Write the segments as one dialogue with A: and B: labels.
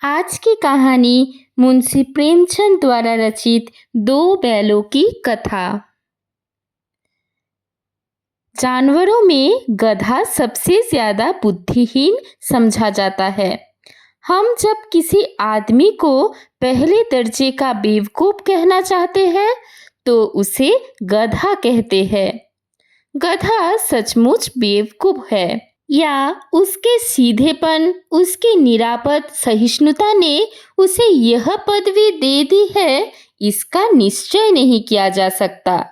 A: आज की कहानी मुंशी प्रेमचंद द्वारा रचित दो बैलों की कथा। जानवरों में गधा सबसे ज्यादा बुद्धिहीन समझा जाता है। हम जब किसी आदमी को पहले दर्जे का बेवकूफ कहना चाहते हैं तो उसे गधा कहते हैं। गधा सचमुच बेवकूफ है या उसके सीधेपन, उसकी निरापद सहिष्णुता ने उसे यह पदवी दे दी है, इसका निश्चय नहीं किया जा सकता।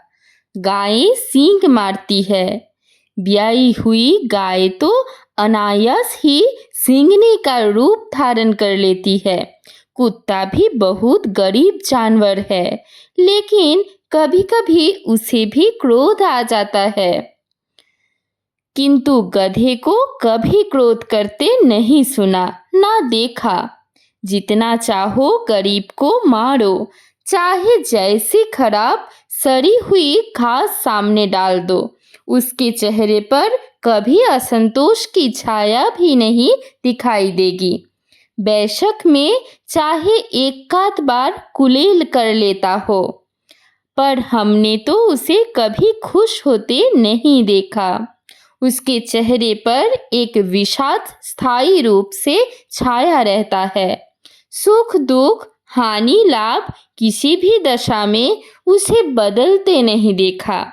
A: गायें सींग मारती है। ब्याई हुई गाय तो अनायास ही सींगने का रूप धारण कर लेती है। कुत्ता भी बहुत गरीब जानवर है, लेकिन कभी-कभी उसे भी क्रोध आ जाता है। किंतु गधे को कभी क्रोध करते नहीं सुना, ना देखा। जितना चाहो गरीब को मारो, चाहे जैसी खराब सड़ी हुई घास सामने डाल दो, उसके चेहरे पर कभी असंतोष की छाया भी नहीं दिखाई देगी। बेशक में चाहे एकाध बार कुलेल कर लेता हो, पर हमने तो उसे कभी खुश होते नहीं देखा। उसके चेहरे पर एक विषाद स्थायी रूप से छाया रहता है। सुख दुख, हानि लाभ किसी भी दशा में उसे बदलते नहीं देखा।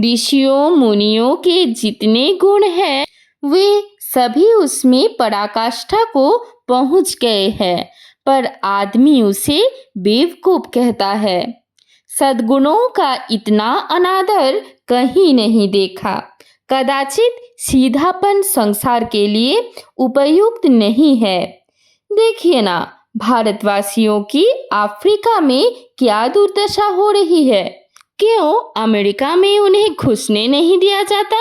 A: ऋषियों मुनियों के जितने गुण हैं, वे सभी उसमें पराकाष्ठा को पहुंच गए हैं, पर आदमी उसे बेवकूफ कहता है। सद्गुणों का इतना अनादर कहीं नहीं देखा। कदाचित सीधापन संसार के लिए उपयुक्त नहीं है। देखिए ना, भारतवासियों की अफ्रीका में क्या दुर्दशा हो रही है। क्यों अमेरिका में उन्हें घुसने नहीं दिया जाता?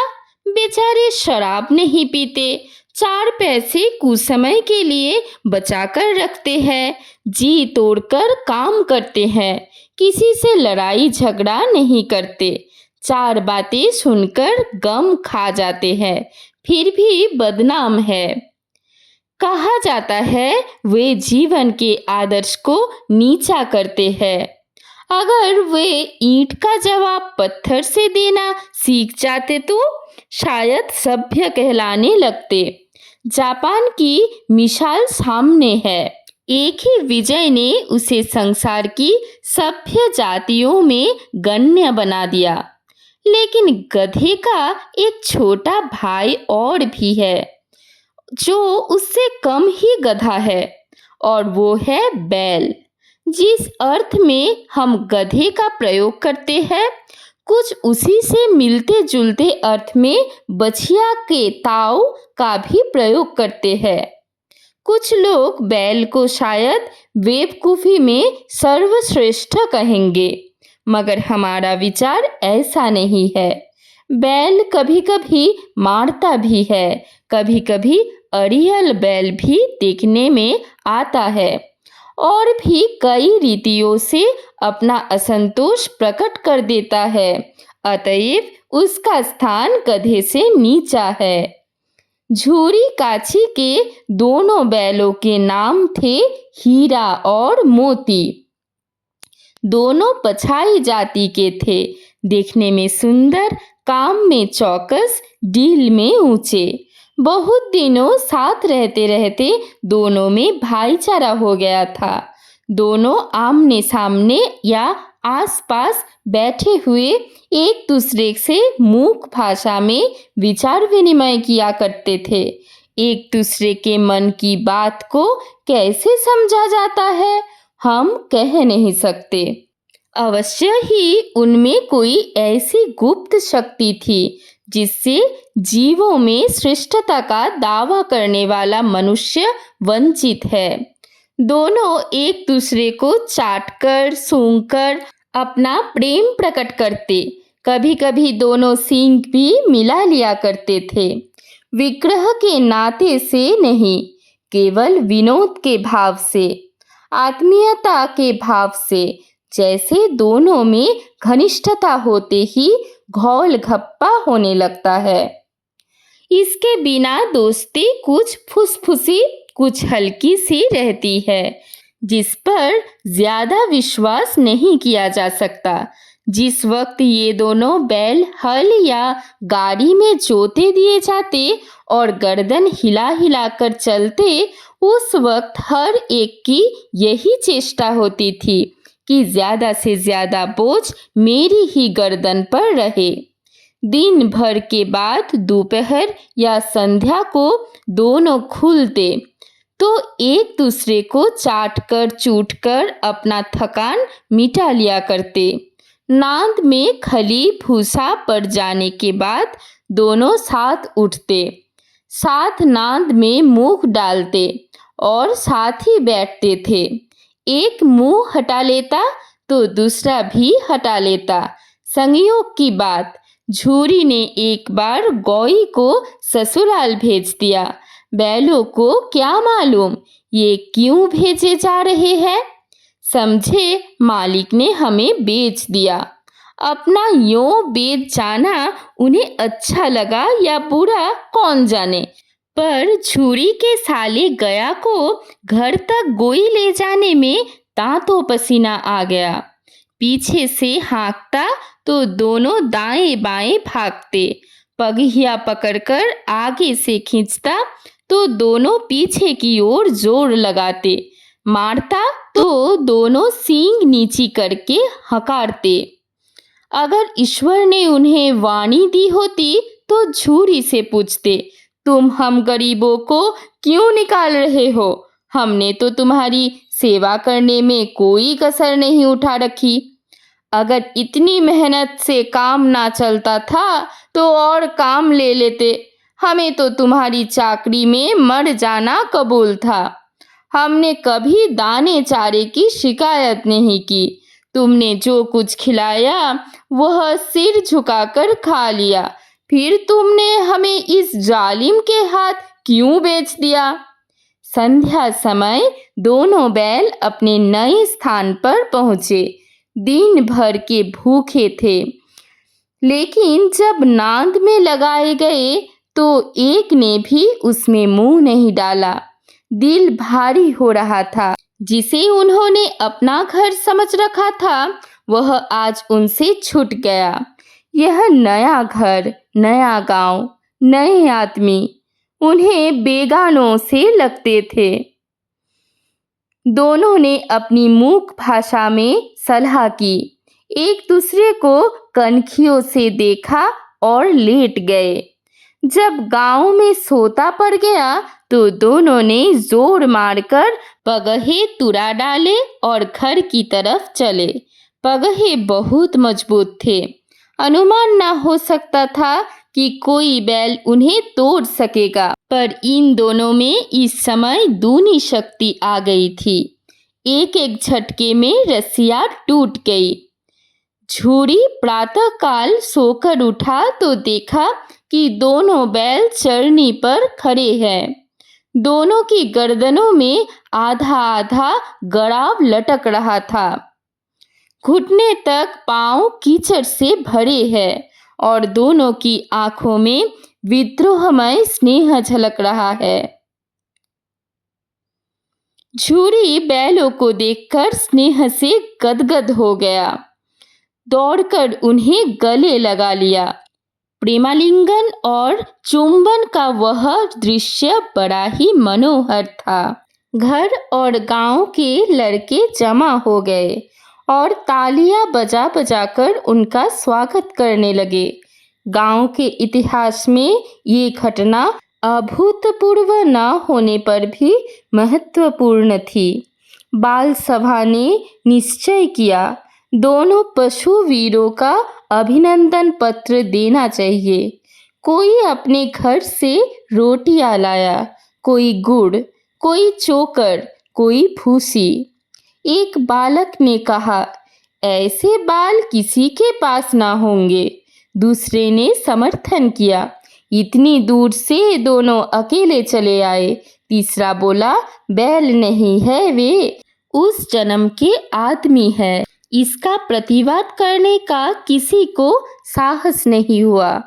A: बेचारे शराब नहीं पीते, 4 पैसे कुछ समय के लिए बचाकर रखते हैं, जी तोड़कर काम करते हैं, किसी से लड़ाई झगड़ा नहीं करते, 4 बातें सुनकर गम खा जाते हैं, फिर भी बदनाम है। कहा जाता है वे जीवन के आदर्श को नीचा करते हैं। अगर वे ईंट का जवाब पत्थर से देना सीख जाते तो शायद सभ्य कहलाने लगते। जापान की मिसाल सामने है। एक ही विजय ने उसे संसार की सभ्य जातियों में गण्य बना दिया। लेकिन गधे का एक छोटा भाई और भी है, जो उससे कम ही गधा है, और वो है बैल। जिस अर्थ में हम गधे का प्रयोग करते हैं, कुछ उसी से मिलते जुलते अर्थ में बछिया के ताव का भी प्रयोग करते हैं। कुछ लोग बैल को शायद बेवकूफी में सर्वश्रेष्ठ कहेंगे, मगर हमारा विचार ऐसा नहीं है। बैल कभी कभी मारता भी है, कभी कभी अड़ियल बैल भी देखने में आता है, और भी कई रीतियों से अपना असंतोष प्रकट कर देता है। अतएव उसका स्थान गधे से नीचा है। झूरी काछी के दोनों बैलों के नाम थे हीरा और मोती। दोनों पछाई जाति के थे, देखने में सुंदर, काम में चौकस, डील में ऊंचे। बहुत दिनों साथ रहते रहते दोनों में भाईचारा हो गया था। दोनों आमने सामने या आसपास बैठे हुए एक दूसरे से मूक भाषा में विचार विनिमय किया करते थे। एक दूसरे के मन की बात को कैसे समझा जाता है, हम कह नहीं सकते। अवश्य ही उनमें कोई ऐसी गुप्त शक्ति थी जिससे जीवों में श्रेष्ठता का दावा करने वाला मनुष्य वंचित है। दोनों एक दूसरे को चाटकर सूंघकर अपना प्रेम प्रकट करते। कभी कभी दोनों सींग भी मिला लिया करते थे। विग्रह के नाते से नहीं, केवल विनोद के भाव से, आत्मीयता के भाव से। जैसे दोनों में घनिष्ठता होते ही घोल घप्पा होने लगता है। इसके बिना दोस्ती कुछ फुसफुसी, कुछ हल्की सी रहती है, जिस पर ज्यादा विश्वास नहीं किया जा सकता। जिस वक्त ये दोनों बैल हल या गाड़ी में जोते दिए जाते और गर्दन हिला हिला कर चलते, उस वक्त हर एक की यही चेष्टा होती थी कि ज्यादा से ज्यादा बोझ मेरी ही गर्दन पर रहे। दिन भर के बाद दोपहर या संध्या को दोनों खुलते तो एक दूसरे को चाट कर चूट कर अपना थकान मिटा लिया करते। नांद में खली भूसा पड़ जाने के बाद दोनों साथ उठते, साथ नांद में मुंह डालते और साथ ही बैठते थे। एक मुंह हटा लेता तो दूसरा भी हटा लेता। संयोग की बात, झूरी ने एक बार गौई को ससुराल भेज दिया। बैलों को क्या मालूम ये क्यों भेजे जा रहे हैं। समझे मालिक ने हमें बेच दिया। अपना यूं बेच जाना उन्हें अच्छा लगा या बुरा कौन जाने, पर झूरी के साले गया को घर तक गोई ले जाने में दांतों पसीना आ गया। पीछे से हाँकता तो दोनों दाएं बाएं भागते, पगहिया पकड़कर आगे से खींचता तो दोनों पीछे की ओर जोर लगाते, मारता तो दोनों सींग नीची करके हकारते। अगर ईश्वर ने उन्हें वाणी दी होती तो झूरी से पूछते, तुम हम गरीबों को क्यों निकाल रहे हो? हमने तो तुम्हारी सेवा करने में कोई कसर नहीं उठा रखी। अगर इतनी मेहनत से काम ना चलता था तो और काम ले लेते। हमें तो तुम्हारी चाकरी में मर जाना कबूल था। हमने कभी दाने चारे की शिकायत नहीं की। तुमने जो कुछ खिलाया वह सिर झुकाकर खा लिया। फिर तुमने हमें इस जालिम के हाथ क्यों बेच दिया? संध्या समय दोनों बैल अपने नए स्थान पर पहुंचे। दिन भर के भूखे थे, लेकिन जब नांद में लगाए गए तो एक ने भी उसमें मुंह नहीं डाला। दिल भारी हो रहा था। जिसे उन्होंने अपना घर समझ रखा था वह आज उनसे छूट गया। यह नया घर, नया गांव, नए आदमी उन्हें बेगानों से लगते थे। दोनों ने अपनी मूक भाषा में सलाह की, एक दूसरे को कनखियों से देखा और लेट गए। जब गांव में सोता पड़ गया तो दोनों ने जोर मारकर पगहे तुरा डाले और घर की तरफ चले। पगहे बहुत मजबूत थे। अनुमान न हो सकता था कि कोई बैल उन्हें तोड़ सकेगा, पर इन दोनों में इस समय दूनी शक्ति आ गई थी। एक एक झटके में रस्सियां टूट गई। झूरी प्रातःकाल सोकर उठा तो देखा कि दोनों बैल चरनी पर खड़े हैं। दोनों की गर्दनों में आधा आधा गड़ाव लटक रहा था। घुटने तक पांव कीचड़ से भरे हैं और दोनों की आंखों में विद्रोहमय स्नेह झलक रहा है। झूरी बैलों को देखकर स्नेह से गदगद हो गया। दौड़कर उन्हें गले लगा लिया। प्रेमालिंगन और चुंबन का वह दृश्य बड़ा ही मनोहर था। घर और गांव के लड़के जमा हो गए और तालियां बजा बजाकर उनका स्वागत करने लगे। गांव के इतिहास में ये घटना अभूतपूर्व न होने पर भी महत्वपूर्ण थी। बाल सभा ने निश्चय किया, दोनों पशु वीरों का अभिनंदन पत्र देना चाहिए। कोई अपने घर से रोटियां लाया, कोई गुड़, कोई चोकर, कोई भूसी। एक बालक ने कहा, ऐसे बाल किसी के पास ना होंगे। दूसरे ने समर्थन किया, इतनी दूर से दोनों अकेले चले आए। तीसरा बोला, बैल नहीं है, वे उस जन्म के आदमी है। इसका प्रतिवाद करने का किसी को साहस नहीं हुआ।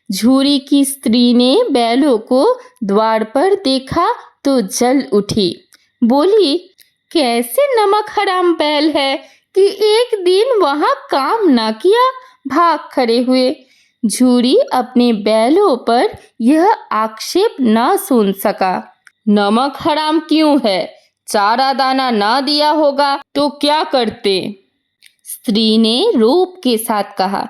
A: झूरी की स्त्री ने बैलों को द्वार पर देखा तो जल उठी। बोली, कैसे नमक हराम बैल है कि एक दिन वहां काम ना किया, भाग खड़े हुए। झूरी अपने बैलों पर यह आक्षेप ना सुन सका। नमक हराम क्यों है? चारा दाना ना दिया होगा तो क्या करते? स्त्री ने रोब के साथ कहा,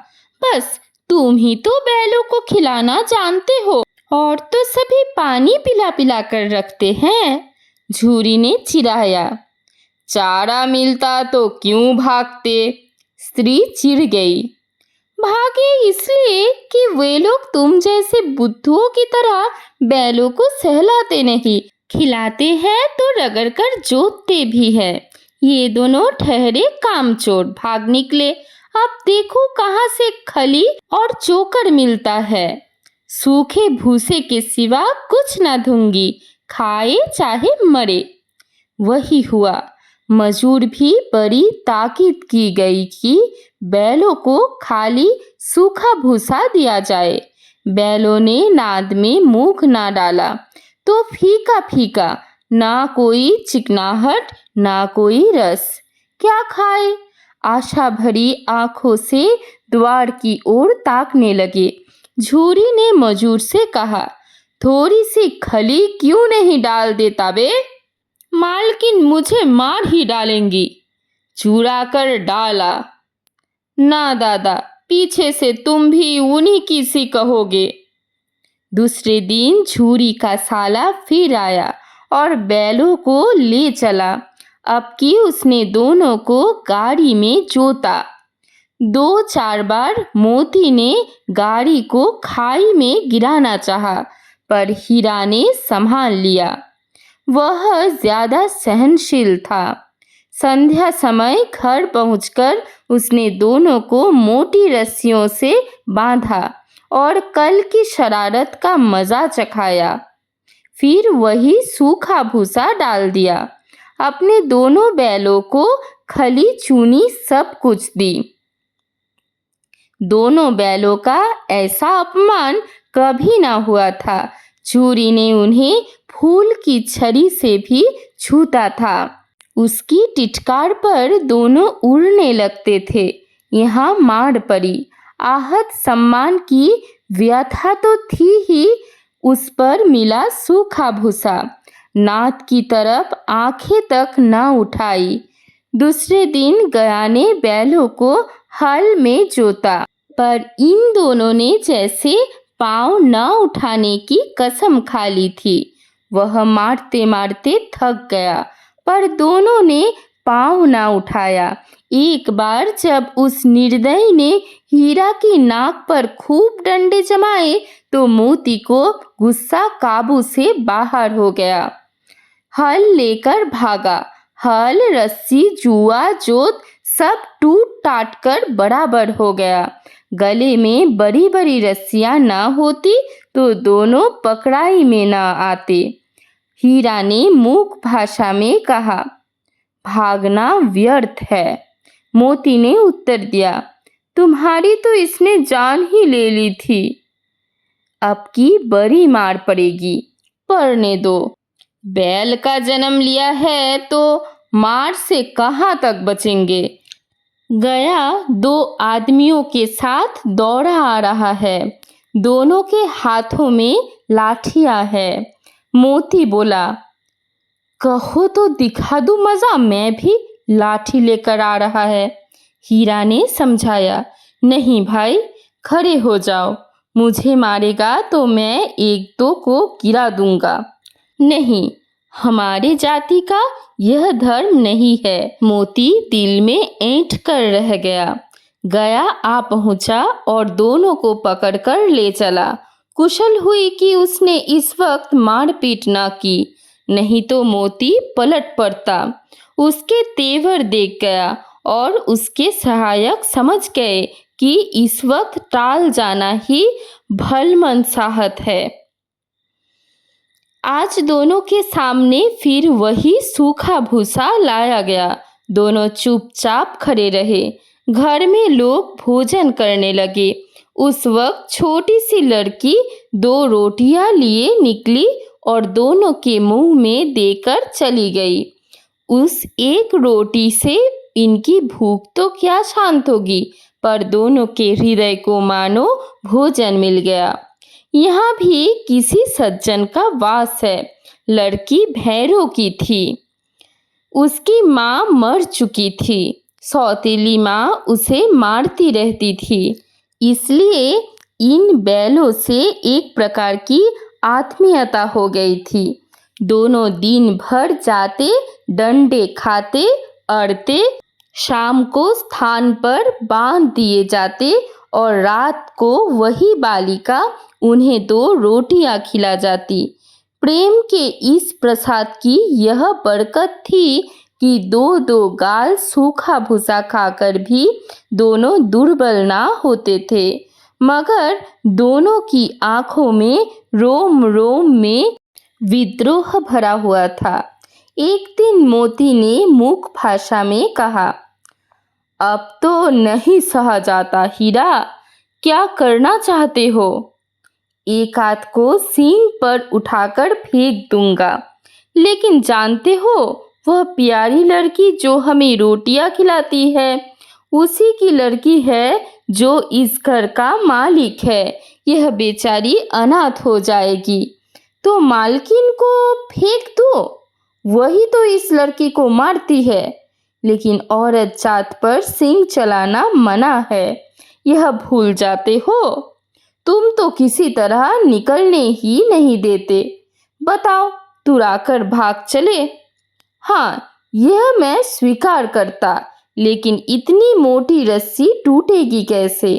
A: बस तुम ही तो बैलों को खिलाना जानते हो, और तो सभी पानी पिला पिला कर रखते हैं। झूरी ने चिढ़ाया। चारा मिलता तो क्यों भागते? स्त्री चिढ़ गई। भागे इसलिए कि वे लोग तुम जैसे बुद्धुओं की तरह बैलों को सहलाते नहीं, खिलाते हैं तो रगड़ कर जोतते भी है। ये दोनों ठहरे कामचोर भाग निकले। अब देखो कहाँ से खली और चोकर मिलता है। सूखे भूसे के सिवा कुछ न दूंगी, खाए चाहे मरे। वही हुआ। मजूर भी बड़ी ताकीद की गई कि बैलों को खाली सूखा भूसा दिया जाए। बैलों ने नाद में मुंह ना डाला तो फीका फीका, ना कोई चिकनाहट ना कोई रस। क्या खाए? आशा भरी आंखों से द्वार की ओर ताकने लगे। झूरी ने मजूर से कहा, थोड़ी सी खली क्यों नहीं डाल देता बे? मालकिन मुझे मार ही डालेंगी। चुरा कर डाला। ना दादा, पीछे से तुम भी उन्हीं की सी कहोगे। दूसरे दिन झूरी का साला फिर आया और बैलों को ले चला। अब की उसने दोनों को गाड़ी में जोता। 2-4 बार मोती ने गाड़ी को खाई में गिराना चाहा, पर हीरा ने संभाल लिया। वह ज्यादा सहनशील था। संध्या समय घर पहुंचकर उसने दोनों को मोटी रस्सियों से बांधा और कल की शरारत का मजा चखाया। फिर वही सूखा भूसा डाल दिया। अपने दोनों बैलों को खली चूनी सब कुछ दी। दोनों बैलों का ऐसा अपमान कभी ना हुआ था। झूरी ने उन्हें फूल की छड़ी से भी छूता था। उसकी टिटकार पर दोनों उड़ने लगते थे। यहाँ मार पड़ी। आहत सम्मान की व्यथा तो थी ही, उस पर मिला सूखा भूसा। नाथ की तरफ आंखें तक न उठाई। दूसरे दिन गया ने बैलों को हल में जोता, पर इन दोनों ने जैसे पांव न उठाने की कसम खा ली थी। वह मारते मारते थक गया, पर दोनों ने पांव न उठाया। एक बार जब उस निर्दयी ने हीरा की नाक पर खूब डंडे जमाए तो मोती को गुस्सा काबू से बाहर हो गया। हल लेकर भागा। हल, रस्सी, जुआ, जोत सब टूट टाट कर बराबर हो गया। गले में बड़ी बड़ी रस्सियां ना होती तो दोनों पकड़ाई में ना आते। हीरा ने मूक भाषा में कहा, भागना व्यर्थ है। मोती ने उत्तर दिया, तुम्हारी तो इसने जान ही ले ली थी। अब की बड़ी मार पड़ेगी, पड़ने दो। बैल का जन्म लिया है तो मार से कहाँ तक बचेंगे। गया 2 आदमियों के साथ दौड़ा आ रहा है। दोनों के हाथों में लाठियां है। मोती बोला, कहो तो दिखा दूं मजा, मैं भी लाठी लेकर आ रहा है। हीरा ने समझाया, नहीं भाई, खड़े हो जाओ। मुझे मारेगा तो मैं 1-2 को गिरा दूंगा। नहीं, हमारे जाति का यह धर्म नहीं है। मोती दिल में ऐंठ कर रह गया। गया आ पहुंचा और दोनों को पकड़कर ले चला। कुशल हुई कि उसने इस वक्त मारपीट ना की, नहीं तो मोती पलट पड़ता। उसके तेवर देख गया और उसके सहायक समझ गए कि इस वक्त टाल जाना ही भलमनसाहत है। आज दोनों के सामने फिर वही सूखा भूसा लाया गया। दोनों चुपचाप खड़े रहे। घर में लोग भोजन करने लगे। उस वक्त छोटी सी लड़की 2 रोटियां लिए निकली और दोनों के मुंह में देकर चली गई। उस एक रोटी से इनकी भूख तो क्या शांत होगी, पर दोनों के हृदय को मानो भोजन मिल गया। यहाँ भी किसी सज्जन का वास है। लड़की भैरों की थी। उसकी माँ मर चुकी थी। सौतेली माँ उसे मारती रहती थी। इसलिए इन बैलों से एक प्रकार की आत्मीयता हो गई थी। दोनों दिन भर जाते, डंडे खाते, अड़ते, शाम को स्थान पर बांध दिए जाते और रात को वही बालिका उन्हें 2 रोटियां खिला जाती। प्रेम के इस प्रसाद की यह बरकत थी कि 2-2 गाल सूखा भूसा खाकर भी दोनों दुर्बल ना होते थे, मगर दोनों की आंखों में रोम रोम में विद्रोह भरा हुआ था। एक दिन मोती ने मूक भाषा में कहा, अब तो नहीं सहा जाता हीरा, क्या करना चाहते हो? एक हाथ को सींग पर उठाकर फेंक दूंगा, लेकिन जानते हो वह प्यारी लड़की जो हमें रोटियां खिलाती है उसी की लड़की है जो इस घर का मालिक है। यह बेचारी अनाथ हो जाएगी तो मालकिन को फेंक दो, वही तो इस लड़की को मारती है। लेकिन औरत जात पर सींग चलाना मना है, यह भूल जाते हो। तुम तो किसी तरह निकलने ही नहीं देते। बताओ, तुराकर भाग चले? हाँ, यह मैं स्वीकार करता, लेकिन इतनी मोटी रस्सी टूटेगी कैसे?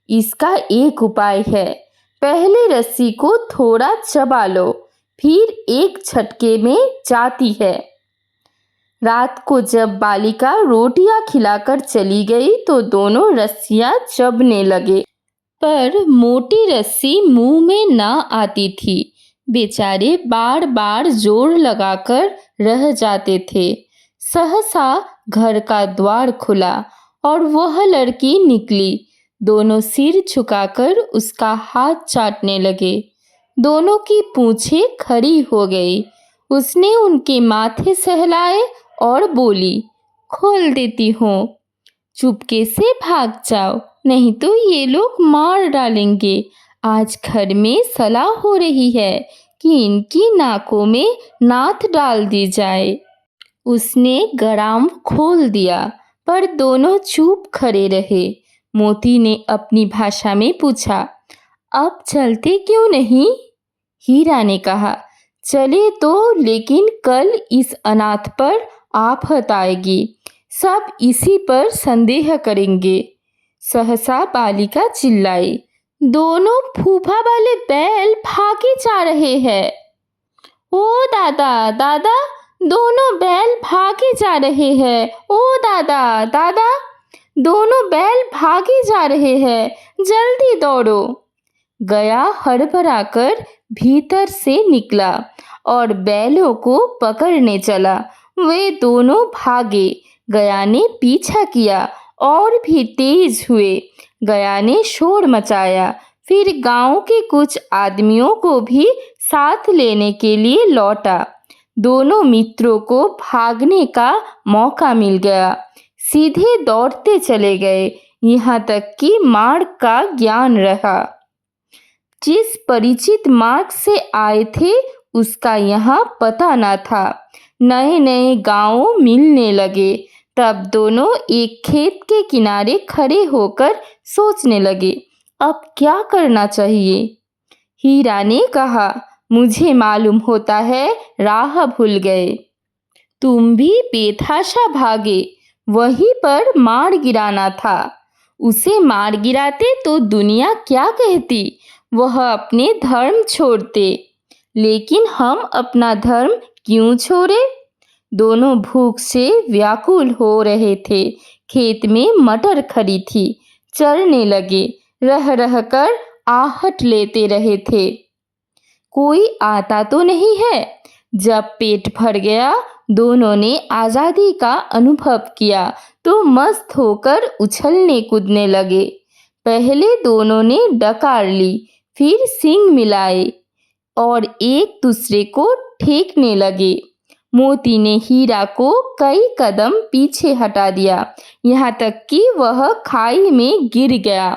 A: इसका एक उपाय है। पहले रस्सी को थोड़ा चबा लो, फिर एक झटके में जाती है। रात को जब बालिका रोटियां खिलाकर चली गई तो दोनों रस्सियां चबने लगे, पर मोटी रस्सी मुंह में ना आती थी। बेचारे बार बार जोर लगाकर रह जाते थे। सहसा घर का द्वार खुला और वह लड़की निकली। दोनों सिर झुकाकर उसका हाथ चाटने लगे। दोनों की पूंछें खड़ी हो गई। उसने उनके माथे सहलाए और बोली, खोल देती हूँ, चुपके से भाग जाओ, नहीं तो ये लोग मार डालेंगे। आज घर में सलाह हो रही है कि इनकी नाकों में नाथ डाल दी जाए। उसने गराम खोल दिया, पर दोनों चुप खड़े रहे। मोती ने अपनी भाषा में पूछा, अब चलते क्यों नहीं? हीरा ने कहा, चले तो, लेकिन कल इस अनाथ पर आफत आएगी, सब इसी पर संदेह करेंगे। सहसा बालिका चिल्लाई, दोनों फूफा वाले बैल भागे जा रहे हैं। ओ दादा दादा, दोनों बैल भागे जा रहे हैं। ओ दादा दादा, दोनों बैल भागे जा रहे हैं, जल्दी दौड़ो। गया हड़बड़ाकर भीतर से निकला और बैलों को पकड़ने चला। वे दोनों भागे। गया ने पीछा किया और भी तेज हुए। गया ने शोर मचाया, फिर गांव के कुछ आदमियों को भी साथ लेने के लिए लौटा। दोनों मित्रों को भागने का मौका मिल गया। सीधे दौड़ते चले गए, यहाँ तक कि मार्ग का ज्ञान रहा। जिस परिचित मार्ग से आए थे उसका यहाँ पता न था। नए नए गांव मिलने लगे। तब दोनों एक खेत के किनारे खड़े होकर सोचने लगे, अब क्या करना चाहिए। हीरा ने कहा, मुझे मालूम होता है राह भूल गए। तुम भी बेतहाशा भागे, वहीं पर मार गिराना था। उसे मार गिराते तो दुनिया क्या कहती, वह अपने धर्म छोड़ते। लेकिन हम अपना धर्म क्यों छोड़े? दोनों भूख से व्याकुल हो रहे थे। खेत में मटर खड़ी थी, चरने लगे, रह रह कर आहट लेते रहे थे। कोई आता तो नहीं है। जब पेट भर गया, दोनों ने आज़ादी का अनुभव किया तो मस्त होकर उछलने कूदने लगे। पहले दोनों ने डकार ली, फिर सींग मिलाए। और एक दूसरे को ठेकने लगे। मोती ने हीरा को कई कदम पीछे हटा दिया, यहाँ तक कि वह खाई में गिर गया।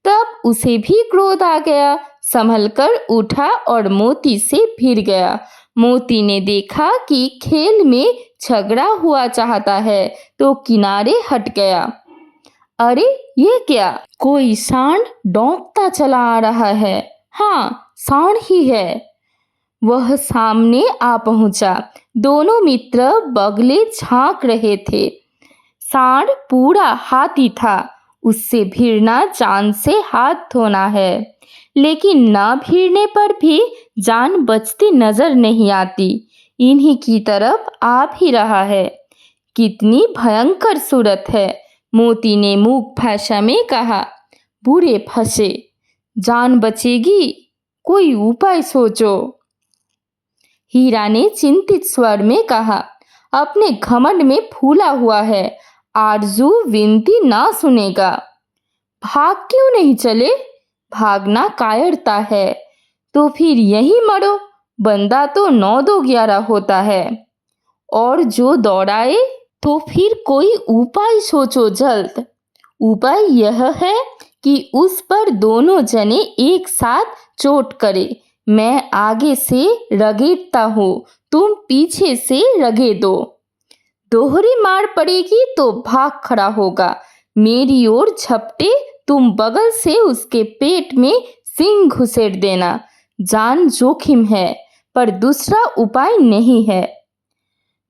A: तब उसे भी क्रोध आ गया, संभलकर उठा और मोती से भिड़ गया। मोती ने देखा कि खेल में झगड़ा हुआ चाहता है, तो किनारे हट गया। अरे ये क्या, कोई सांड डौंकता चला आ रहा है। हाँ, सांड ही है। वह सामने आ पहुंचा। दोनों मित्र बगले झांक रहे थे। सांड पूरा हाथी था। उससे भिड़ना जान से हाथ धोना है, लेकिन न भिड़ने पर भी जान बचती नजर नहीं आती। इन्हीं की तरफ आ भी रहा है। कितनी भयंकर सूरत है, मोती ने मूक भाषा में कहा। बुरे फंसे, जान बचेगी, कोई उपाय सोचो। हीरा ने चिंतित स्वर में कहा। अपने घमंड में फूला हुआ है, आरजू विनती ना सुनेगा। भाग क्यों नहीं चले? भागना कायरता है। तो फिर यहीं मरो, बंदा तो 9-2-11 होता है। और जो दौड़ाए, तो फिर कोई उपाय सोचो जल्द। उपाय यह है कि उस पर दोनों जने एक साथ चोट करे। मैं आगे से रगेड़ता हूँ, तुम पीछे से रगेदो। दोहरी मार पड़ेगी तो भाग खड़ा होगा। मेरी ओर झपटे, तुम बगल से उसके पेट में सींग घुसेड़ देना। जान जोखिम है, पर दूसरा उपाय नहीं है।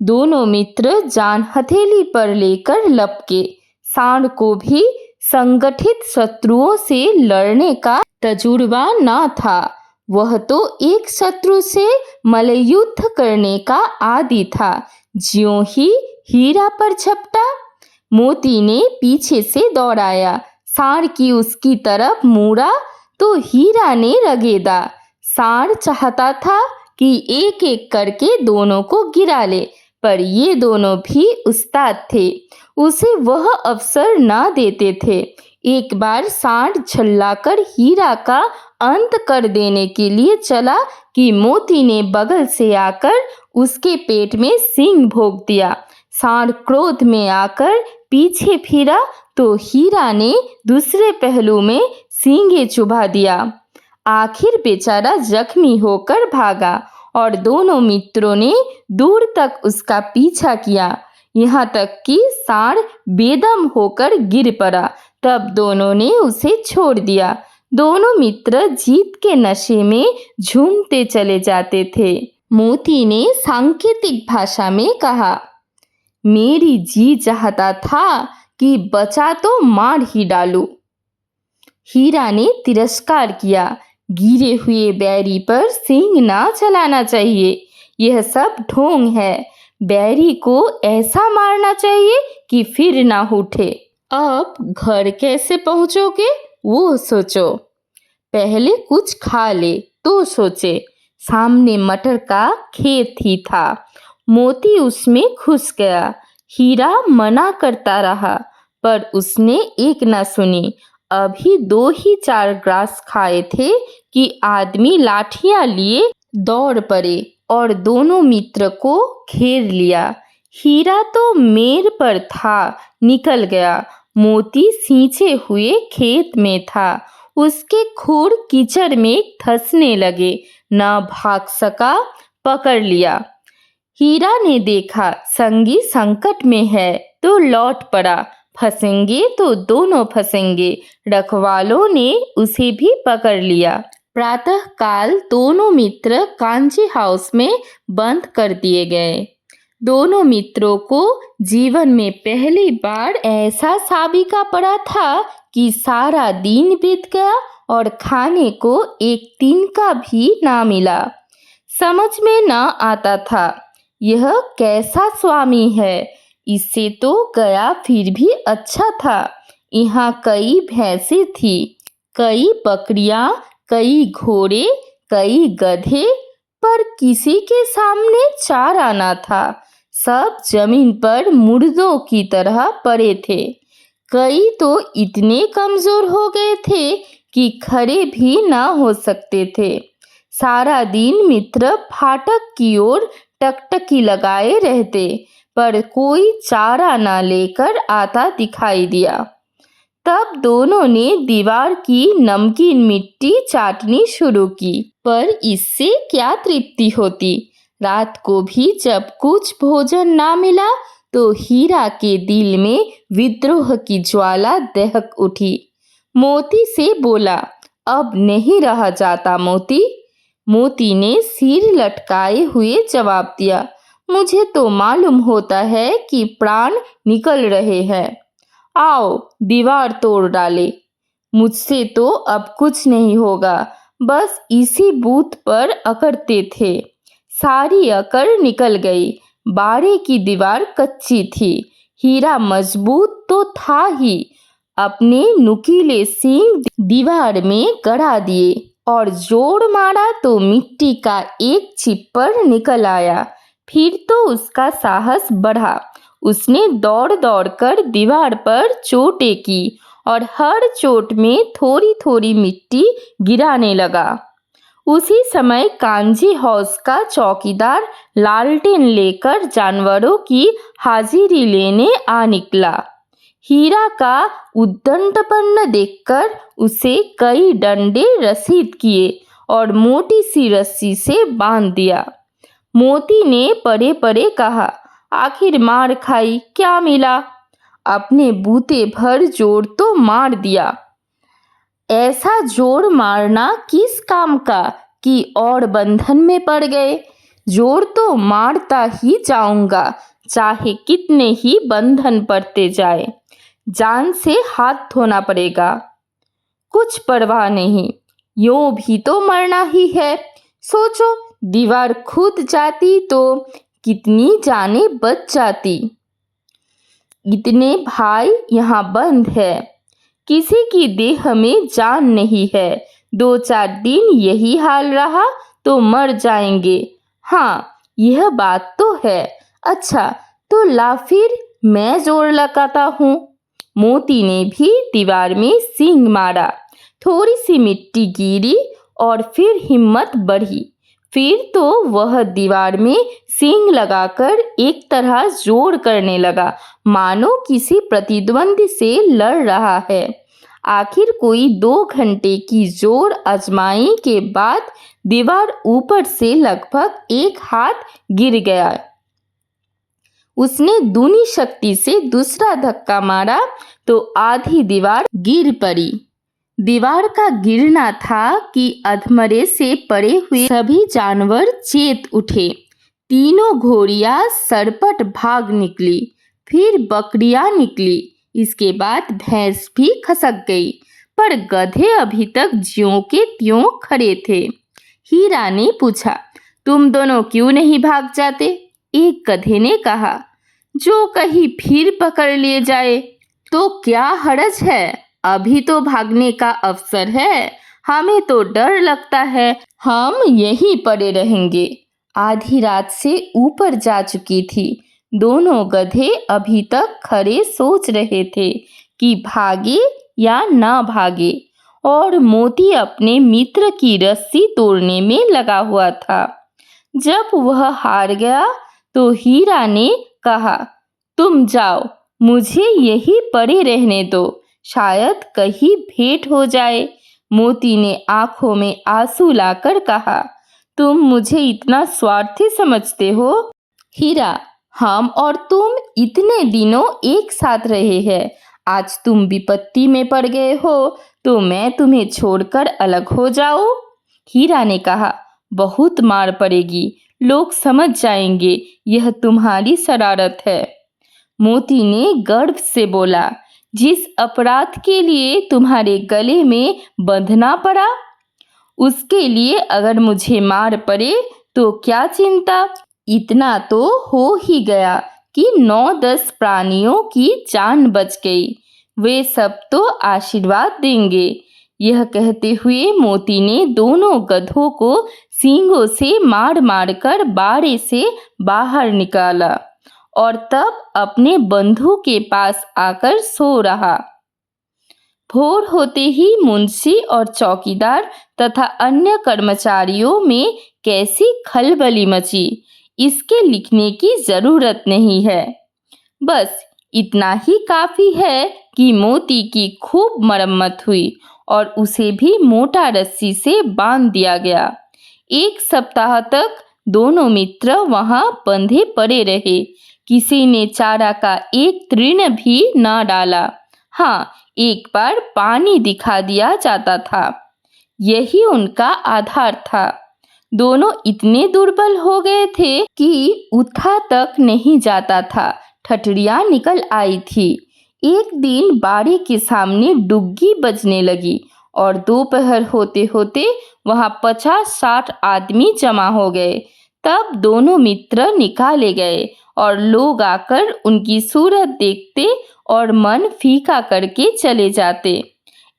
A: दोनों मित्र जान हथेली पर लेकर लपके। सांड को भी संगठित शत्रुओं से लड़ने का तजुर्बा न था। वह तो एक शत्रु से मल्लयुद्ध करने का आदी था। ज्यों ही हीरा पर झपटा, मोती ने पीछे से दौड़ाया। सांड की उसकी तरफ मुड़ा तो हीरा ने रगेदा। सांड चाहता था कि एक एक करके दोनों को गिरा ले, पर ये दोनों भी उस्ताद थे, उसे वह अवसर ना देते थे। एक बार सांड झल्लाकर हीरा का अंत कर देने के लिए चला कि मोती ने बगल से आकर उसके पेट में सींग भोंक दिया। सांड क्रोध में आकर पीछे फिरा तो हीरा ने दूसरे पहलू में सींगे चुभा दिया। आखिर बेचारा जख्मी होकर भागा और दोनों मित्रों ने दूर तक उसका पीछा किया, यहाँ तक कि सांड बेदम होकर गिर पड़ा। तब दोनों ने उसे छोड़ दिया। दोनों मित्र जीत के नशे में झूमते चले जाते थे। मोती ने सांकेतिक भाषा में कहा, मेरी जी चाहता था कि बचा तो मार ही डालूं। हीरा ने तिरस्कार किया। गिरे हुए बैरी पर सींग ना चलाना चाहिए, यह सब ढोंग है। बैरी को ऐसा मारना चाहिए कि फिर ना उठे। अब घर कैसे पहुंचोगे वो सोचो। पहले कुछ खा ले तो सोचे। सामने मटर का खेत ही था। मोती उसमें घुस गया। हीरा मना करता रहा, पर उसने एक न सुनी। अभी 2 ही 4 ग्रास खाए थे कि आदमी लाठियां लिए दौड़ पड़े और दोनों मित्र को घेर लिया। हीरा तो मेर पर था, निकल गया। मोती सींचे हुए खेत में था। उसके खुर कीचड़ में धंसने लगे, न भाग सका, पकड़ लिया। हीरा ने देखा संगी संकट में है तो लौट पड़ा, फंसेंगे तो दोनों फंसेंगे। रखवालों ने उसे भी पकड़ लिया। प्रातः काल दोनों मित्र कांची हाउस में बंद कर दिए गए। दोनों मित्रों को जीवन में पहली बार ऐसा साबिका पड़ा था कि सारा दिन बीत गया और खाने को एक तिनका भी ना मिला। समझ में न आता था यह कैसा स्वामी है। इससे तो गया फिर भी अच्छा था। यहाँ कई भैंसें थी, कई बकरियां, कई घोड़े, कई गधे, पर किसी के सामने चारा न था। सब जमीन पर मुर्दों की तरह पड़े थे। कई तो इतने कमजोर हो गए थे कि खड़े भी ना हो सकते थे। सारा दिन मित्र फाटक की ओर टकटकी लगाए रहते, पर कोई चारा न लेकर आता दिखाई दिया। तब दोनों ने दीवार की नमकीन मिट्टी चाटनी शुरू की, पर इससे क्या तृप्ति होती। रात को भी जब कुछ भोजन ना मिला तो हीरा के दिल में विद्रोह की ज्वाला दहक उठी। मोती से बोला, अब नहीं रहा जाता मोती। मोती ने सिर लटकाए हुए जवाब दिया, मुझे तो मालूम होता है कि प्राण निकल रहे हैं। आओ दीवार तोड़ डाले। मुझसे तो अब कुछ नहीं होगा, बस इसी बूथ पर अकड़ते थे। सारी अकड़ निकल गई। बाड़े की दीवार कच्ची थी। हीरा मजबूत तो था ही, अपने नुकीले सींग दीवार में गड़ा दिए और जोर मारा तो मिट्टी का एक छिप्पर निकल आया। फिर तो उसका साहस बढ़ा। उसने दौड़ दौड़ कर दीवार पर चोटें की और हर चोट में थोड़ी थोड़ी मिट्टी गिराने लगा। उसी समय कांजी हाउस का चौकीदार लालटेन लेकर जानवरों की हाजिरी लेने आ निकला। हीरा का उद्दंडपन देखकर उसे कई डंडे रसीद किए और मोटी सी रस्सी से बांध दिया। मोती ने पड़े पड़े कहा, आखिर मार खाई, क्या मिला? अपने बूते भर जोर तो मार दिया। ऐसा जोर मारना किस काम का कि और बंधन में पड़ गए। जोर तो मारता ही जाऊंगा, चाहे कितने ही बंधन पड़ते जाए। जान से हाथ धोना पड़ेगा। कुछ परवाह नहीं, यूं भी तो मरना ही है। सोचो, दीवार खुद जाती तो कितनी जाने बच जाती। इतने भाई यहाँ बंद है, किसी की देह में जान नहीं है। 2-4 दिन यही हाल रहा तो मर जाएंगे। हाँ, यह बात तो है। अच्छा, तो ला फिर मैं जोर लगाता हूँ। मोती ने भी दीवार में सींग मारा। थोड़ी सी मिट्टी गिरी और फिर हिम्मत बढ़ी। फिर तो वह दीवार में सींग लगाकर एक तरह जोर करने लगा, मानो किसी प्रतिद्वंदी से लड़ रहा है। आखिर कोई 2 घंटे की जोर आजमाई के बाद दीवार ऊपर से लगभग 1 हाथ गिर गया। उसने दूनी शक्ति से दूसरा धक्का मारा तो आधी दीवार गिर पड़ी। दीवार का गिरना था कि अधमरे से पड़े हुए सभी जानवर चेत उठे। तीनों घोड़ियां सरपट भाग निकली, फिर बकरियां निकली, इसके बाद भैंस भी खसक गई, पर गधे अभी तक ज्यों के त्यों खड़े थे। हीरा ने पूछा, तुम दोनों क्यों नहीं भाग जाते? एक गधे ने कहा, जो कहीं फिर पकड़ लिए जाए तो क्या हर्ज है, अभी तो भागने का अवसर है। हमें तो डर लगता है, हम यहीं पड़े रहेंगे। आधी रात से ऊपर जा चुकी थी। दोनों गधे अभी तक खड़े सोच रहे थे कि भागे या ना भागे, और मोती अपने मित्र की रस्सी तोड़ने में लगा हुआ था। जब वह हार गया तो हीरा ने कहा, तुम जाओ, मुझे यहीं पड़े रहने दो, शायद कहीं भेंट हो जाए। मोती ने आंखों में आंसू लाकर कहा, तुम मुझे इतना स्वार्थी समझते हो? हीरा, हम और तुम इतने दिनों एक साथ रहे हैं। आज तुम विपत्ति में पड़ गए हो तो मैं तुम्हें छोड़कर अलग हो जाऊं? हीरा ने कहा, बहुत मार पड़ेगी, लोग समझ जाएंगे यह तुम्हारी शरारत है। मोती ने गर्व से बोला, जिस अपराध के लिए तुम्हारे गले में बंधना पड़ा, उसके लिए अगर मुझे मार पड़े तो क्या चिंता। इतना तो हो ही गया कि 9-10 प्राणियों की जान बच गई। वे सब तो आशीर्वाद देंगे। यह कहते हुए मोती ने दोनों गधों को सींगों से मार मार कर बाड़े से बाहर निकाला और तब अपने बंधु के पास आकर सो रहा। भोर होते ही मुंशी और चौकीदार तथा अन्य कर्मचारियों में कैसी खलबली मची, इसके लिखने की जरूरत नहीं है। बस इतना ही काफी है कि मोती की खूब मरम्मत हुई और उसे भी मोटा रस्सी से बांध दिया गया। 1 सप्ताह तक दोनों मित्र वहां बंधे पड़े रहे। किसी ने चारा का एक तृण भी न डाला। हाँ, एक बार पानी दिखा दिया जाता था। यही उनका आधार था। दोनों इतने दुर्बल हो गए थे कि उठा तक नहीं जाता था। ठठरियां निकल आई थी। एक दिन बाड़ी के सामने डुग्गी बजने लगी और दोपहर होते होते वहां 50-60 आदमी जमा हो गए। तब दोनों मित्र निकाले गए और लोग आकर उनकी सूरत देखते और मन फीका करके चले जाते।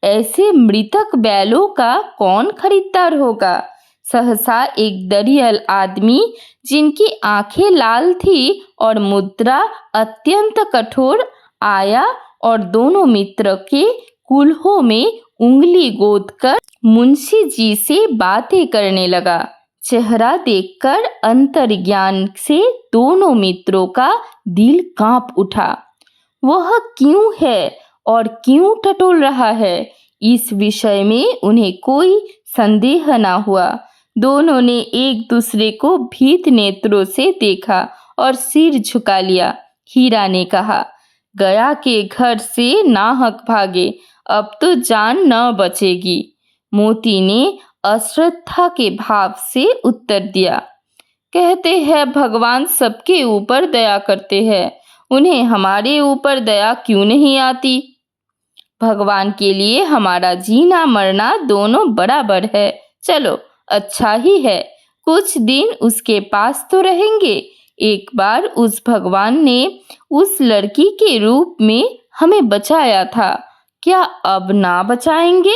A: ऐसे मृतक बैलों का कौन खरीदार होगा। सहसा एक दरियल आदमी, जिनकी आंखें लाल थी और मुद्रा अत्यंत कठोर, आया और दोनों मित्र के कुल्हों में उंगली गोदकर मुंशी जी से बातें करने लगा। चेहरा देखकर अंतर्ज्ञान से दोनों मित्रों का दिल कांप उठा। वह क्यों है और क्यों टटोल रहा है, इस विषय में उन्हें कोई संदेह न हुआ। दोनों ने एक दूसरे को भीत नेत्रों से देखा और सिर झुका लिया। हीरा ने कहा, गया के घर से नाहक भागे, अब तो जान न बचेगी। मोती ने अश्रद्धा के भाव से उत्तर दिया, कहते हैं भगवान सबके ऊपर दया करते हैं, उन्हें हमारे ऊपर दया क्यों नहीं आती। भगवान के लिए हमारा जीना मरना दोनों बराबर है। चलो अच्छा ही है, कुछ दिन उसके पास तो रहेंगे। एक बार उस भगवान ने उस लड़की के रूप में हमें बचाया था, क्या अब ना बचाएंगे।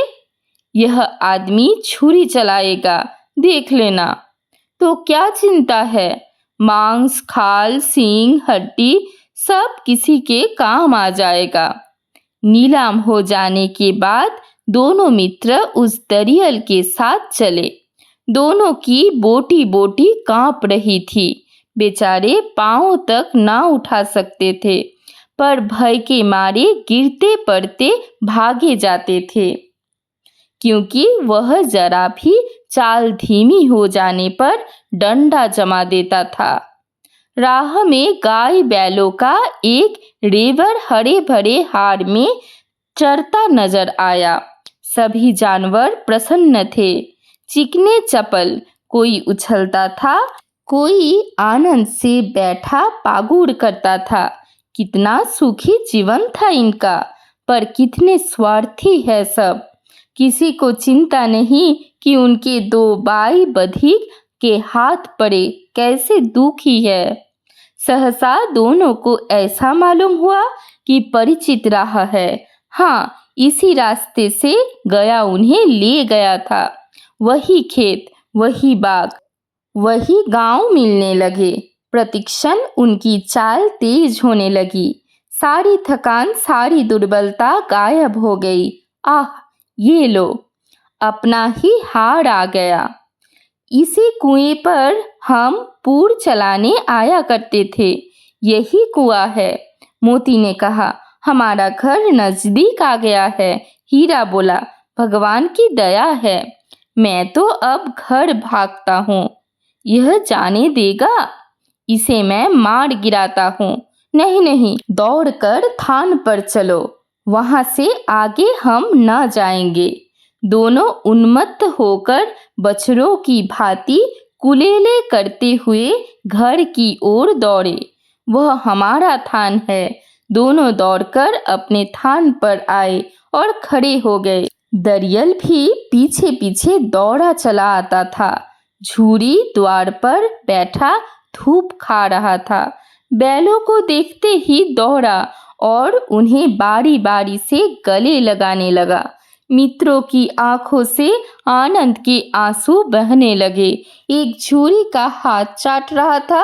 A: यह आदमी छुरी चलाएगा, देख लेना। तो क्या चिंता है, मांस, खाल, सींग, हड्डी सब किसी के काम आ जाएगा। नीलाम हो जाने के बाद दोनों मित्र उस दरियल के साथ चले। दोनों की बोटी बोटी कांप रही थी। बेचारे पांव तक ना उठा सकते थे, पर भय के मारे गिरते पड़ते भागे जाते थे, क्योंकि वह जरा भी चाल धीमी हो जाने पर डंडा जमा देता था। राह में गाय बैलों का एक रेवड़ हरे भरे हार में चरता नजर आया। सभी जानवर प्रसन्न थे, चिकने चपल, कोई उछलता था, कोई आनंद से बैठा पागुर करता था। कितना सुखी जीवन था इनका, पर कितने स्वार्थी है सब। किसी को चिंता नहीं कि उनके 2 बाई बधिक के हाथ पड़े, कैसे दुखी है। सहसा दोनों को ऐसा मालूम हुआ कि परिचित राह है। हाँ, इसी रास्ते से गया उन्हें ले गया था। वही खेत, वही बाग, वही गांव मिलने लगे। प्रतिक्षण उनकी चाल तेज होने लगी। सारी थकान, सारी दुर्बलता गायब हो गई। आह, ये लो, अपना ही हार आ गया। इसी कुएं पर हम पूर चलाने आया करते थे। यही कुआं है। मोती ने कहा, हमारा घर नजदीक आ गया है। हीरा बोला, भगवान की दया है, मैं तो अब घर भागता हूँ। यह जाने देगा, इसे मैं मार गिराता हूँ। नहीं नहीं, दौड़कर थान पर चलो, वहां से आगे हम न जाएंगे। दोनों उन्मत्त होकर बछड़ों की भांति कुलेले करते हुए घर की ओर दौड़े। वह हमारा थान है। दोनों दौड़कर अपने थान पर आए और खड़े हो गए। दरियल भी पीछे पीछे दौड़ा चला आता था। झूरी द्वार पर बैठा धूप खा रहा था। बैलों को देखते ही दौड़ा और उन्हें बारी बारी से गले लगाने लगा। मित्रों की आंखों से आनंद के आंसू बहने लगे। एक झूरी का हाथ चाट रहा था।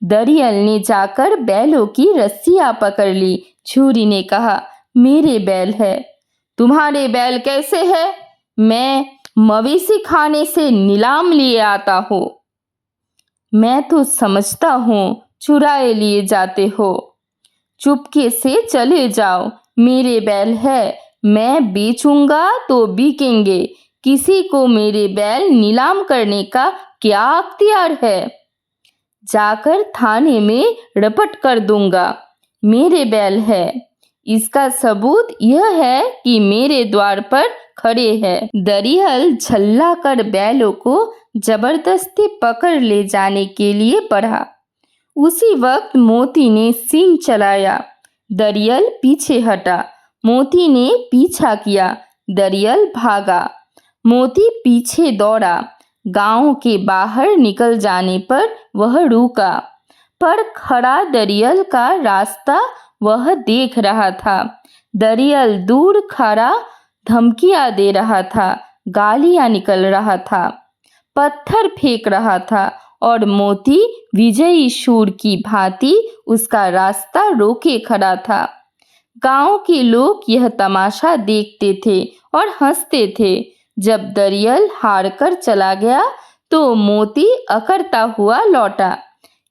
A: दरियल ने जाकर बैलों की रस्सियां पकड़ ली। झूरी ने कहा, मेरे बैल है, तुम्हारे बैल कैसे है? मैं मवेशी खाने से नीलाम लिए आता हूँ। मैं तो समझता हूँ चुराए लिए जाते हो। चुपके से चले जाओ, मेरे बैल है, मैं बेचूंगा तो बिकेंगे। किसी को मेरे बैल नीलाम करने का क्या अख्तियार है? जाकर थाने में रपट कर दूंगा। मेरे बैल है, इसका सबूत यह है कि मेरे द्वार पर खड़े हैं। दरियल झल्ला कर बैलों को जबरदस्ती पकड़ ले जाने के लिए बढ़ा। उसी वक्त मोती ने सींग चलाया। दरियल पीछे हटा। मोती ने पीछा किया। दरियल भागा। मोती पीछे दौड़ा। गांव के बाहर निकल जाने पर वह रुका, पर खड़ा दरियल का रास्ता वह देख रहा था। दरियल दूर खड़ा धमकियां दे रहा था, गालियां निकल रहा था, पत्थर फेंक रहा था और मोती विजयी शूर की भांति उसका रास्ता रोके खड़ा था। गांव के लोग यह तमाशा देखते थे और हंसते थे। जब दरियल हार कर चला गया तो मोती अकड़ता हुआ लौटा।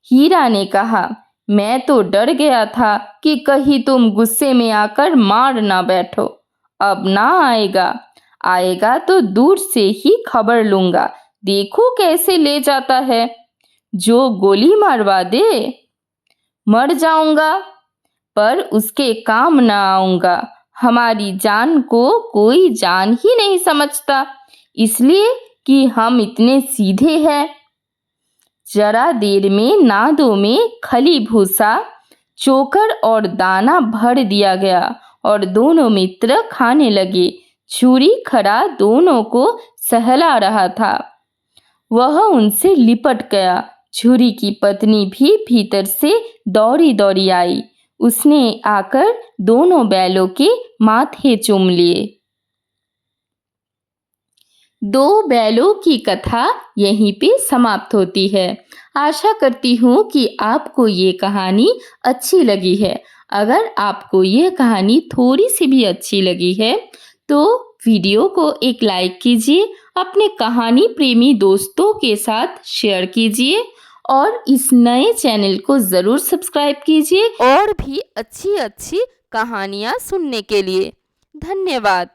A: हीरा ने कहा, मैं तो डर गया था कि कहीं तुम गुस्से में आकर मार ना बैठो। अब ना आएगा, आएगा तो दूर से ही खबर लूंगा। देखो कैसे ले जाता है। जो गोली मारवा दे, मर जाऊंगा पर उसके काम ना आऊंगा। हमारी जान को कोई जान ही नहीं समझता, इसलिए कि हम इतने सीधे हैं। जरा देर में नादों में खली भूसा, चोकर और दाना भर दिया गया और दोनों मित्र खाने लगे। छुरी खड़ा दोनों को सहला रहा था। वह उनसे लिपट गया। छुरी की पत्नी भी भीतर से दौड़ी दौड़ी आई। उसने आकर दोनों बैलों के माथे चूम लिए। दो बैलों की कथा यहीं पे समाप्त होती है। आशा करती हूँ कि आपको ये कहानी अच्छी लगी है। अगर आपको ये कहानी थोड़ी सी भी अच्छी लगी है तो वीडियो को एक लाइक कीजिए, अपने कहानी प्रेमी दोस्तों के साथ शेयर कीजिए और इस नए चैनल को ज़रूर सब्सक्राइब कीजिए और भी अच्छी अच्छी कहानियाँ सुनने के लिए। धन्यवाद।